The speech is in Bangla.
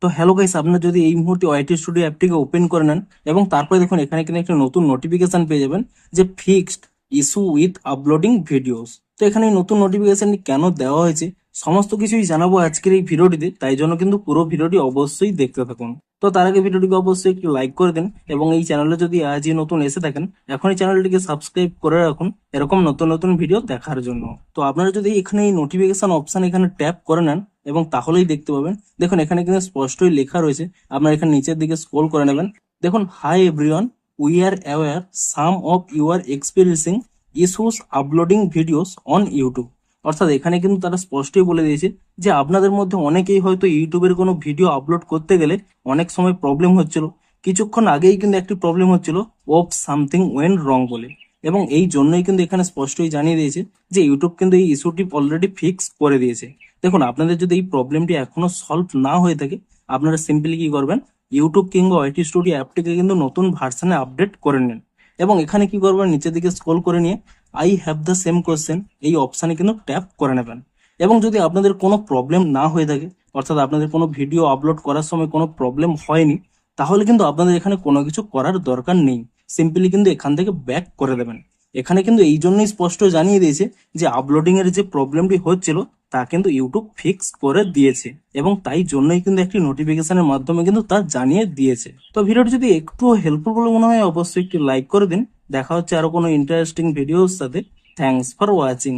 তো হ্যালো গাইস, আপনারা যদি এই মুহূর্তে ওয়াইটি স্টুডিও অ্যাপটিকে ওপেন করে নেন এবং তারপরে দেখুন এখানে কিন্তু একটা নতুন নোটিফিকেশন পেয়ে যাবেন যে fixed issue with uploading videos. তো এখানে এই নতুন নোটিফিকেশনটি কেন দেওয়া হয়েছে সমস্ত কিছুই জানাবো আজকের এই ভিডিওটিতে, তাই জন্য কিন্তু পুরো ভিডিওটি অবশ্যই দেখতে থাকুন। তো তার আগে ভিডিওটিকে অবশ্যই একটু লাইক করে দিন এবং এই চ্যানেলে যদি আজই নতুন এসে থাকেন এখনই চ্যানেলটিকে সাবস্ক্রাইব করে রাখুন এরকম নতুন নতুন ভিডিও দেখার জন্য। তো আপনারা যদি এখানে এই নোটিফিকেশন অপশন এখানে ট্যাপ করে নেন এবং তাহলেই দেখতে পাবেন, দেখুন এখানে কিন্তু স্পষ্টই লেখা রয়েছে। আপনারা এখানে নিচের দিকে স্ক্রল করে নেবেন, দেখুন hi everyone, we are aware some of you are experiencing issues uploading videos on YouTube. অর্থাৎ এখানে কিন্তু তারা স্পষ্টই বলে দিয়েছে যে আপনাদের মধ্যে অনেকেই হয়তো ইউটিউবের কোনো ভিডিও আপলোড করতে গেলে অনেক সময় প্রবলেম হচ্ছিল। কিছুক্ষণ আগেই কিন্তু একটি প্রবলেম হচ্ছিল অফ সামথিং ওয়েন রং বলে, এবং এই জন্যই কিন্তু এখানে স্পষ্টই জানিয়ে দিয়েছে যে ইউটিউব কিন্তু এই ইস্যুটি অলরেডি ফিক্স করে দিয়েছে। দেখুন আপনাদের যদি এই প্রবলেমটি এখনো সলভ না হয়ে থাকে আপনারা সিম্পলি কি করবেন, ইউটিউব কিংবা ওয়াইটি স্টুডিও অ্যাপটিকে কিন্তু নতুন ভার্সনে আপডেট করে নেন এবং এখানে কি করবেন, নিচের দিকে স্ক্রল করে নিয়ে I have the same question এই অপশানে কিন্তু ট্যাপ করে নেবেন। এবং যদি আপনাদের কোনো প্রবলেম না হয়ে থাকে, অর্থাৎ আপনাদের কোনো ভিডিও আপলোড করার সময় কোনো প্রবলেম হয়নি, তাহলে কিন্তু আপনাদের এখানে কোনো কিছু করার দরকার নেই। সিম্পলি কিন্তু এখান থেকে ব্যাক করে দেবেন। এখানে কিন্তু এই জন্যই স্পষ্ট জানিয়ে দিয়েছে যে আপলোডিং এর যে প্রবলেমটি হচ্ছিল তা কিন্তু ইউটিউব ফিক্স করে দিয়েছে এবং তাই জন্যই কিন্তু একটি নোটিফিকেশনের মাধ্যমে কিন্তু তা জানিয়ে দিয়েছে। তো ভিডিওটি যদি একটু হেল্পফুল বলে মনে হয় অবশ্যই একটু লাইক করে দিন। দেখা হচ্ছে আরো কোনো ইন্টারেস্টিং ভিডিওর সাথে। Thanks for watching.